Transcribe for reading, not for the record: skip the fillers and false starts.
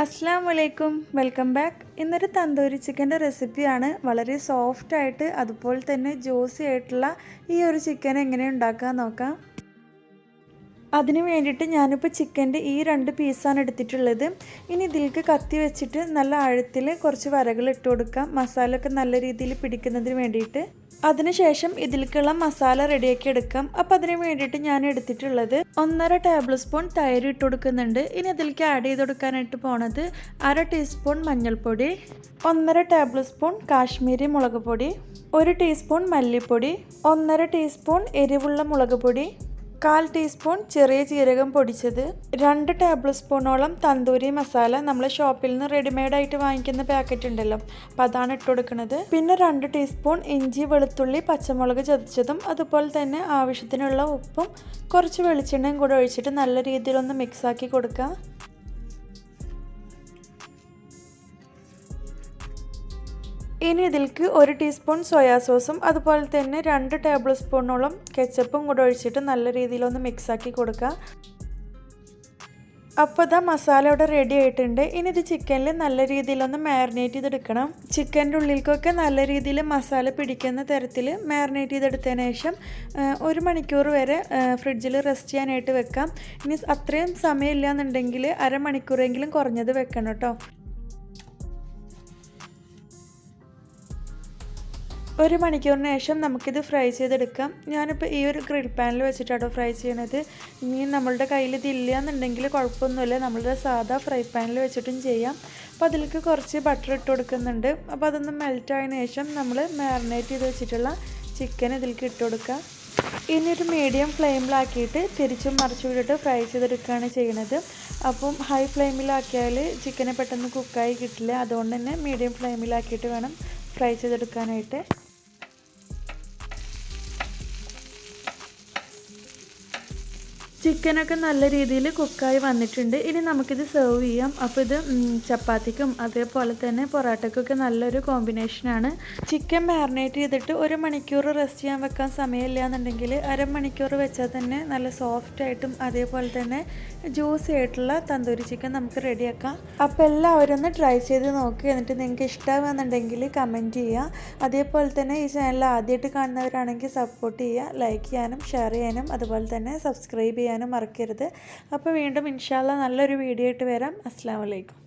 അസ്സലാമു welcome back. ഇന്നൊരു തന്തൂരി ചിക്കൻ്റെ റെസിപ്പിയാണ്. വളരെ സോഫ്റ്റ് ആയിട്ട് അതുപോലെ തന്നെ ജ്യൂസി ആയിട്ടുള്ള ഈ ഒരു ചിക്കൻ എങ്ങനെ ഉണ്ടാക്കാൻ നോക്കാം. അതിന് വേണ്ടിയിട്ട് ഞാനിപ്പോൾ ചിക്കൻ്റെ ഈ 2 പീസാണ് എടുത്തിട്ടുള്ളത്. ഇനി ഇതിലേക്ക് കത്തി വെച്ചിട്ട് നല്ല ആഴത്തിൽ കുറച്ച് വരകൾ ഇട്ട് കൊടുക്കാം, മസാല ഒക്കെ നല്ല രീതിയിൽ പിടിക്കുന്നതിന് വേണ്ടിയിട്ട്. അതിനുശേഷം ഇതിലേക്കുള്ള മസാല റെഡിയാക്കി എടുക്കാം. അപ്പോൾ അതിന് വേണ്ടിയിട്ട് ഞാൻ എടുത്തിട്ടുള്ളത് 1.5 ടേബിൾ സ്പൂൺ തൈര് ഇട്ട് കൊടുക്കുന്നുണ്ട്. ഇനി അതിലേക്ക് ആഡ് ചെയ്ത് കൊടുക്കാനായിട്ട് പോണത് 1/2 ടീസ്പൂൺ മഞ്ഞൾപ്പൊടി, 1.5 ടേബിൾ സ്പൂൺ കാശ്മീരി മുളക് പൊടി, 1 ടീസ്പൂൺ മല്ലിപ്പൊടി, 1.5 ടീസ്പൂൺ എരിവുള്ള മുളക് പൊടി, 1/4 ടീസ്പൂൺ ചെറിയ ജീരകം പൊടിച്ചത്, 2 ടേബിൾ സ്പൂണോളം തന്തൂരി മസാല നമ്മൾ ഷോപ്പിൽ നിന്ന് റെഡിമെയ്ഡായിട്ട് വാങ്ങിക്കുന്ന പാക്കറ്റ് ഉണ്ടല്ലോ, അപ്പം അതാണ് ഇട്ട് കൊടുക്കുന്നത്. പിന്നെ 2 ടീസ്പൂൺ ഇഞ്ചി വെളുത്തുള്ളി പച്ചമുളക് ചതച്ചതും അതുപോലെ തന്നെ ആവശ്യത്തിനുള്ള ഉപ്പും കുറച്ച് വെളിച്ചെണ്ണയും കൂടെ ഒഴിച്ചിട്ട് നല്ല രീതിയിലൊന്ന് മിക്സാക്കി കൊടുക്കുക. ഇനി ഇതിലേക്ക് 1 ടീസ്പൂൺ സോയാ സോസും അതുപോലെ തന്നെ 2 ടേബിൾ സ്പൂണോളം കെച്ചപ്പും കൂടെ ഒഴിച്ചിട്ട് നല്ല രീതിയിലൊന്ന് മിക്സാക്കി കൊടുക്കുക. അപ്പോൾ ഇതാ മസാല ഇവിടെ റെഡി ആയിട്ടുണ്ട്. ഇനി ഇത് ചിക്കനിൽ നല്ല രീതിയിലൊന്ന് മാരിനേറ്റ് ചെയ്തെടുക്കണം. ചിക്കൻ്റെ ഉള്ളിലേക്കൊക്കെ നല്ല രീതിയിൽ മസാല പിടിക്കുന്ന തരത്തിൽ മാരിനേറ്റ് ചെയ്തെടുത്തതിന് ശേഷം 1 മണിക്കൂർ വരെ ഫ്രിഡ്ജിൽ റെസ്റ്റ് ചെയ്യാനായിട്ട് വെക്കാം. ഇനി അത്രയും സമയമില്ല എന്നുണ്ടെങ്കിൽ അരമണിക്കൂറെങ്കിലും കുറഞ്ഞത് വെക്കണം കേട്ടോ. 1 മണിക്കൂറിന് ശേഷം നമുക്കിത് ഫ്രൈ ചെയ്തെടുക്കാം. ഞാനിപ്പോൾ ഈ ഒരു ഗ്രിൽ പാനിൽ വെച്ചിട്ടാണ് ഫ്രൈ ചെയ്യണത്. ഇനി നമ്മളുടെ കയ്യിൽ ഇതില്ല എന്നുണ്ടെങ്കിൽ കുഴപ്പമൊന്നുമില്ല, നമ്മളുടെ സാധാ ഫ്രൈ പാനിൽ വെച്ചിട്ടും ചെയ്യാം. അപ്പോൾ അതിലേക്ക് കുറച്ച് ബട്ടർ ഇട്ട് കൊടുക്കുന്നുണ്ട്. അപ്പോൾ അതൊന്ന് മെൽറ്റ് ആയതിനു ശേഷം നമ്മൾ മാരിനേറ്റ് ചെയ്ത് വെച്ചിട്ടുള്ള ചിക്കൻ ഇതിലേക്ക് ഇട്ട് കൊടുക്കുക. ഇനി ഒരു മീഡിയം ഫ്ലെയിമിലാക്കിയിട്ട് തിരിച്ചും മറിച്ചു വിട്ടിട്ട് ഫ്രൈ ചെയ്തെടുക്കുകയാണ് ചെയ്യുന്നത്. അപ്പം ഹൈ ഫ്ലെയിമിലാക്കിയാൽ ചിക്കനെ പെട്ടെന്ന് കുക്കായി കിട്ടില്ല, അതുകൊണ്ട് തന്നെ മീഡിയം ഫ്ലെയിമിലാക്കിയിട്ട് വേണം ഫ്രൈ ചെയ്തെടുക്കാനായിട്ട്. ചിക്കനൊക്കെ നല്ല രീതിയിൽ കുക്കായി വന്നിട്ടുണ്ട്. ഇനി നമുക്കിത് സെർവ് ചെയ്യാം. അപ്പോൾ ഇത് ചപ്പാത്തിക്കും അതേപോലെ തന്നെ പൊറാട്ടയ്ക്കൊക്കെ നല്ലൊരു കോമ്പിനേഷനാണ്. ചിക്കൻ മാരിനേറ്റ് ചെയ്തിട്ട് 1 മണിക്കൂർ റെസ്റ്റ് ചെയ്യാൻ വെക്കാൻ സമയമില്ല എന്നുണ്ടെങ്കിൽ അരമണിക്കൂർ വെച്ചാൽ തന്നെ നല്ല സോഫ്റ്റായിട്ടും അതേപോലെ തന്നെ ജ്യൂസി ആയിട്ടുള്ള തന്തൂരി ചിക്കൻ നമുക്ക് റെഡിയാക്കാം. അപ്പോൾ എല്ലാവരും ഒന്ന് ട്രൈ ചെയ്ത് നോക്കുക. എന്നിട്ട് നിങ്ങൾക്ക് ഇഷ്ടമാകുന്നുണ്ടെങ്കിൽ കമൻറ്റ് ചെയ്യുക. അതേപോലെ തന്നെ ഈ ചാനൽ ആദ്യമായിട്ട് കാണുന്നവരാണെങ്കിൽ സപ്പോർട്ട് ചെയ്യുക, ലൈക്ക് ചെയ്യാനും ഷെയർ ചെയ്യാനും അതുപോലെ തന്നെ സബ്സ്ക്രൈബ് ചെയ്യാനും മറക്കരുത്. അപ്പോൾ വീണ്ടും ഇൻഷാ അല്ലാഹ് നല്ലൊരു വീഡിയോ ആയിട്ട് വരാം. അസ്സലാമു അലൈക്കും.